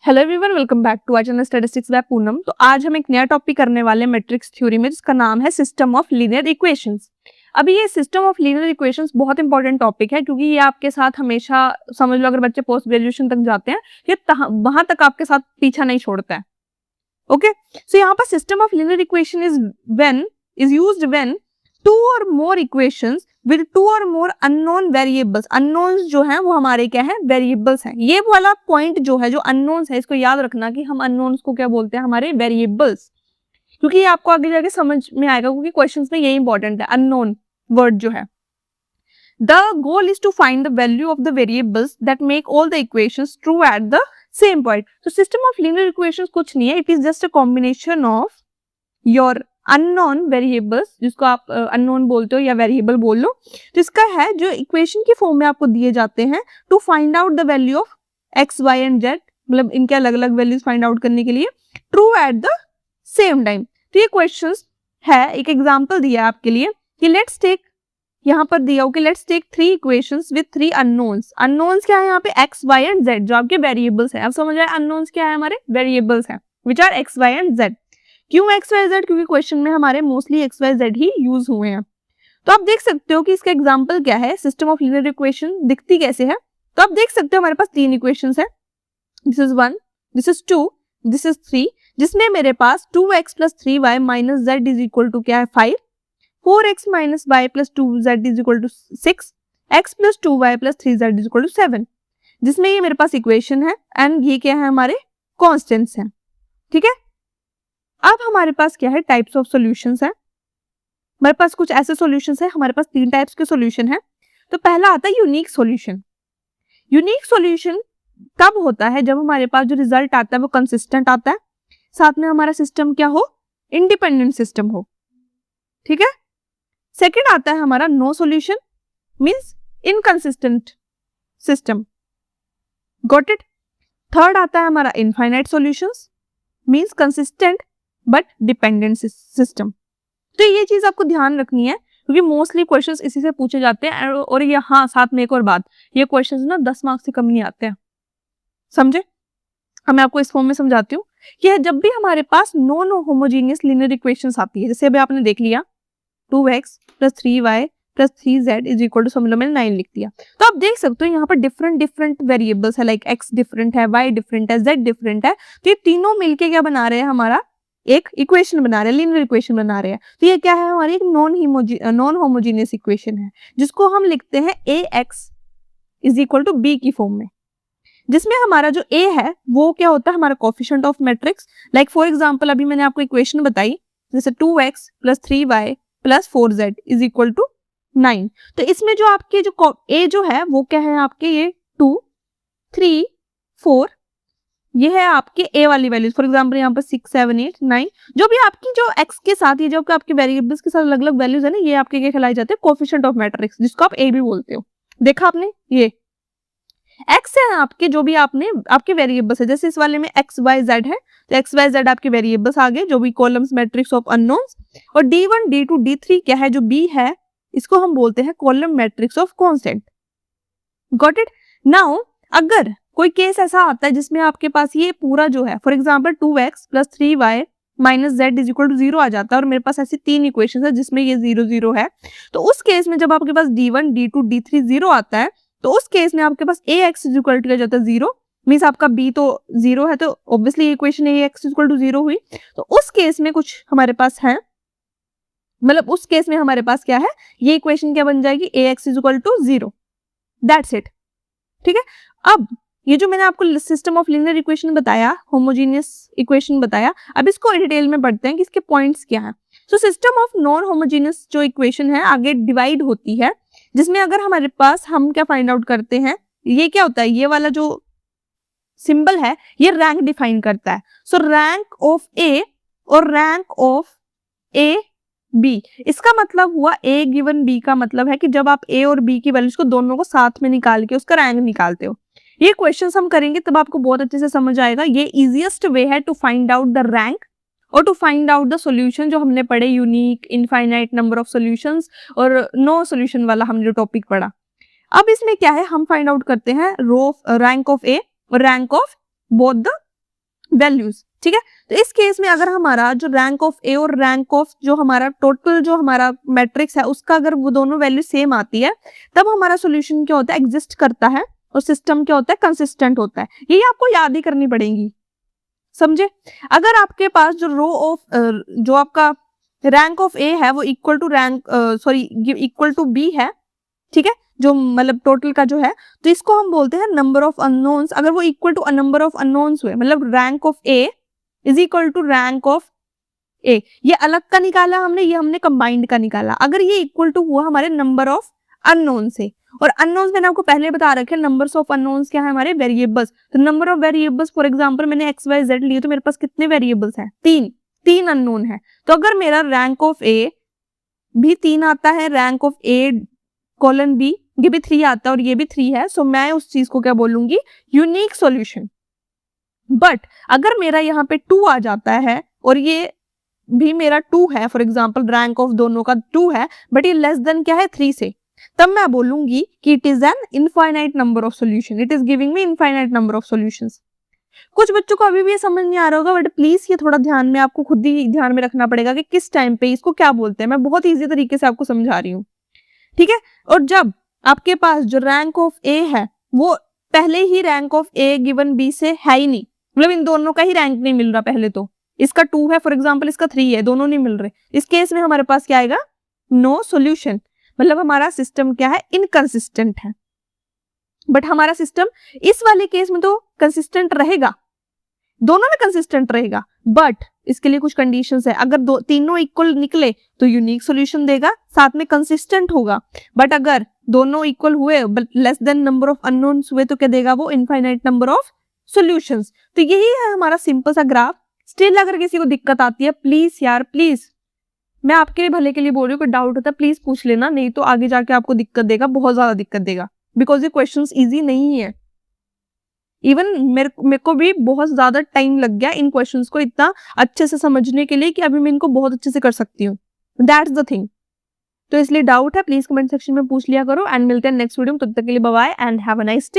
Hello everyone, welcome back to our channel statistics by Poonam. तो आज हम एक नया टॉपिक करने वाले हैं मैट्रिक्स थ्योरी में, जिसका नाम है सिस्टम ऑफ लीनियर इक्वेशंस। अभी ये सिस्टम ऑफ लीनियर इक्वेशंस बहुत इंपॉर्टेंट टॉपिक है, क्योंकि ये आपके साथ हमेशा, समझ लो अगर बच्चे पोस्ट ग्रेजुएशन तक जाते हैं, ये वहां तक आपके साथ पीछा नहीं छोड़ता है। ओके, सो यहाँ पर system of linear equation is used when two और मोर इक्वेशंस विद टू और मोर अननोन वेरिएबल्स। अननोन्स जो हैं वो हमारे क्या है, वेरिएबल्स हैं। ये वाला पॉइंट जो है, जो अननोन्स है, इसको याद रखना कि हम अननोन्स को क्या बोलते हैं, हमारे वेरिएबल्स। क्योंकि ये आपको आगे जाके समझ में आएगा, क्योंकि क्वेश्चंस में ये इंपॉर्टेंट है, अननोन वर्ड जो है। The goal is to find the value of the variables that make all the equations true at the same point. तो सिस्टम ऑफ लीनियर इक्वेशंस कुछ नहीं है, it is just a combination of your unknown variables, जिसको आप unknown बोलते हो या variable बोल लो। तो इसका है जो इक्वेशन की फॉर्म में आपको दिए जाते हैं to find out the value of x y and z, मतलब इनके अलग अलग वैल्यूज फाइंड आउट करने के लिए true at the same time. तो ये क्वेश्चन है, एक एग्जाम्पल दिया है आपके लिए कि लेट्स टेक, यहाँ पर दिया हो कि let's take 3 equations with 3 unknowns. Unknowns क्या है यहाँ पे, एक्स वाई एंड जेड, जो आपके वेरिएबल्स है। अब समझ आए अननोन्स क्या है, हमारे वेरिएबल्स है which are x y and z. क्यों एक्स वाई जेड, क्योंकि क्वेश्चन में हमारे मोस्टली एक्स वाई जेड ही यूज हुए हैं। तो आप देख सकते हो कि इसका एग्जांपल क्या है, सिस्टम ऑफ लीनियर इक्वेशन दिखती कैसे है। तो आप देख सकते हो हमारे पास 3 इक्वेशंस है, this is 1, this is 2, this is 3, जिसमें मेरे पास 2x plus 3y minus z is equal to क्या है 5, 4x minus y plus 2z is equal to 6, x plus 2y plus 3z is equal to 7, जिसमें ये मेरे पास equation है and ये क्या है, हमारे कॉन्स्टेंट्स हैं। ठीक है, अब हमारे पास क्या है, टाइप्स ऑफ सॉल्यूशंस है। हमारे पास कुछ ऐसे सॉल्यूशंस है, हमारे पास 3 टाइप्स के सॉल्यूशन है। तो पहला आता है यूनिक सॉल्यूशन। यूनिक सॉल्यूशन तब होता है जब हमारे पास जो रिजल्ट आता है वो कंसिस्टेंट आता है, साथ में हमारा सिस्टम क्या हो, इंडिपेंडेंट सिस्टम हो। ठीक है, सेकंड आता है हमारा no solution, means inconsistent system. Got it. Third आता है हमारा infinite solutions, means consistent but dependent system. तो ये चीज आपको ध्यान रखनी है, क्योंकि मोस्टली क्वेश्चंस इसी से पूछे जाते हैं। और ये हाँ, साथ में एक और बात, ये क्वेश्चंस ना 10 मार्क्स से कम नहीं आते हैं, समझे। अब मैं आपको इस फॉर्म में समझाती हूँ कि जब भी हमारे पास नॉन होमोजेनियस लीनियर इक्वेशंस आती है, जैसे अभी आपने देख लिया 2x plus 3y plus 3z is equal to, समझ लो मैंने 9 लिख दिया। तो आप देख सकते हो यहाँ पर डिफरेंट वेरिएबल्स है, लाइक x डिफरेंट है, y डिफरेंट है, z डिफरेंट है। तो ये तीनों मिलके क्या बना रहे हैं, हमारा एक इक्वेशन बना रहे हैं, लीनियर इक्वेशन बना रहे हैं। तो ये क्या है, हमारी एक नॉन होमोजेनियस इक्वेशन है, जिसको हम लिखते हैं ax is equal to b की फॉर्म में, जिसमें हमारा जो a है वो क्या होता है, हमारा coefficient of matrix. Like for example अभी मैंने आपको इक्वेशन बताई, जैसे 2x plus 3y plus 4z is equal to 9। तो इसमें जो आपके जो a जो है वो क्या है, आपके ये 2, 3, 4, ये है आपके a वाली वैल्यूज। फॉर एग्जांपल यहाँ पर 6, 7, 8, 9, जो भी आपकी जो x के साथ, ये जो आपके वेरिएबल्स के साथ अलग अलग वैल्यूज है ना, ये आपके क्या कहलाए जाते हैं, कोएफिशिएंट ऑफ मैट्रिक्स, जिसको आप a भी बोलते हो। देखा आपने, ये x है आपके, जो भी आपने आपके वेरिएबल्स है, जैसे इस वाले में x y z है, तो x y z आपके वेरिएबल्स आ गए, जो भी कॉलम्स मैट्रिक्स ऑफ अननोन्स। और d1 d2 d3 क्या है, जो b है, इसको हम बोलते हैं column matrix of constant. Got it. Now अगर कोई केस ऐसा आता है जिसमें आपके पास ये पूरा जो है, for example 2x plus 3y minus z is equal to 0 आ जाता है, और मेरे पास ऐसी 3 इक्वेशन है जिसमें ये 0 0 है, तो उस केस में जब आपके पास d1 d2 d3 0 आता है, तो उस केस में आपके पास ax इज इक्वल टू जाता है 0, मींस आपका b तो 0 है, तो obviously equation ax is equal to 0 हुई। तो उस केस में कुछ हमारे पास है, मतलब उस केस में हमारे पास क्या है, ये इक्वेशन क्या बन जाएगी, ax is equal to 0, that's it. ठीक है, अब ये जो मैंने आपको सिस्टम ऑफ लीनियर इक्वेशन बताया, होमोजेनियस इक्वेशन बताया, अब इसको डिटेल में पढ़ते हैं कि इसके पॉइंट्स क्या हैं। So system of non homogeneous जो इक्वेशन है आगे डिवाइड होती है, जिसमें अगर हमारे पास, हम क्या फाइंड आउट करते हैं, ये क्या होता है, ये वाला जो सिंबल है ये रैंक डिफाइन करता है। सो रैंक ऑफ ए और रैंक ऑफ ए बी, इसका मतलब हुआ a गिवन b का मतलब है कि जब आप a और b की वैल्यूज को दोनों को साथ में निकाल के उसका रैंक निकालते हो। ये क्वेश्चंस हम करेंगे तब आपको बहुत अच्छे से समझ आएगा। ये इजीएस्ट वे है to find out the rank और to find out the solution, जो हमने पढ़े unique, infinite number of solutions और नो सॉल्यूशन वाला हमने जो टॉपिक पढ़ा। अब इसमें क्या है, हम फाइंड आउट करते हैं रैंक ऑफ ए और rank of both the values, ठीक है। तो इस केस में अगर हमारा जो रैंक ऑफ ए और रैंक ऑफ जो हमारा टोटल जो हमारा मैट्रिक्स है उसका अगर वो दोनों वैल्यू सेम आती है तब हमारा सोल्यूशन क्या होता है, एग्जिस्ट करता है, और सिस्टम क्या होता है, कंसिस्टेंट होता है। ये आपको याद ही करनी पड़ेगी, समझे। अगर आपके पास जो रो ऑफ जो आपका रैंक ऑफ ए है वो equal to rank equal to B है, ठीक है, जो मतलब टोटल का जो है, तो इसको हम बोलते हैं नंबर ऑफ अननोन्स। अगर वो equal to number of unknowns हुए, मतलब rank of A is equal to rank of A, ये अलग का निकाला हमने, ये हमने कंबाइंड का निकाला। अगर ये इक्वल टू हुआ हमारे नंबर ऑफ अननोन से, और अननोन्स मैंने आपको पहले बता रखे हैं, नंबर्स ऑफ अननोन्स क्या है हमारे, वेरिएबल्स। तो number of variables, for example मैंने एक्स वाई जेड लिए तो मेरे पास कितने वेरिएबल्स हैं, तीन अननोन है। तो अगर मेरा रैंक ऑफ ए भी 3 आता है, rank of A colon B ये भी 3 आता है और ये भी 3 है, सो मैं उस चीज को क्या बोलूंगी, यूनिक सॉल्यूशन। बट अगर मेरा यहाँ पे 2 आ जाता है और ये भी मेरा 2 है, फॉर एग्जांपल रैंक ऑफ दोनों का 2 है, बट ये लेस देन क्या है 3 से, तब मैं बोलूंगी कि it is an infinite number of solution, it is giving me infinite number of solutions. कुछ बच्चों को अभी भी ये समझ नहीं आ रहा होगा, बट प्लीज ये थोड़ा ध्यान में आपको खुद ही ध्यान में रखना पड़ेगा कि किस टाइम पे इसको क्या बोलते हैं। मैं बहुत ईजी तरीके से आपको समझा रही हूँ, ठीक है। और जब आपके पास जो रैंक ऑफ ए है वो पहले ही rank of A given B से है ही नहीं, मतलब इन दोनों का ही रैंक नहीं मिल रहा, पहले तो इसका 2 है फॉर एग्जांपल, इसका 3 है, दोनों नहीं मिल रहे, इस केस में हमारे पास क्या आएगा, नो सॉल्यूशन। मतलब हमारा सिस्टम क्या है, इनकंसिस्टेंट है। बट हमारा सिस्टम इस वाले केस में तो कंसिस्टेंट रहेगा, दोनों में कंसिस्टेंट रहेगा, बट इसके लिए कुछ कंडीशंस है। अगर तीनों इक्वल निकले तो यूनिक सॉल्यूशन देगा, साथ में कंसिस्टेंट होगा। बट अगर दोनों इक्वल हुए but less than number of unknowns हुए तो क्या देगा वो, इनफाइनाइट नंबर ऑफ सॉल्यूशंस। तो यही है हमारा सिंपल सा ग्राफ। स्टिल अगर किसी को दिक्कत आती है प्लीज यार, प्लीज मैं आपके भले के लिए बोल रही हूँ, कोई डाउट होता है प्लीज पूछ लेना, नहीं तो आगे जाके आपको दिक्कत देगा, बहुत ज्यादा दिक्कत देगा, बिकॉज ये क्वेश्चंस इजी नहीं है। इवन मेरे को भी बहुत ज्यादा टाइम लग गया इन क्वेश्चंस को इतना अच्छे से समझने के लिए कि अभी मैं इनको बहुत अच्छे से कर सकती हूँ, दैट्स द थिंग। तो इसलिए डाउट है प्लीज कमेंट सेक्शन में पूछ लिया करो, एंड मिलते हैं नेक्स्ट वीडियो में, तब तक के लिए bye bye and have a nice day.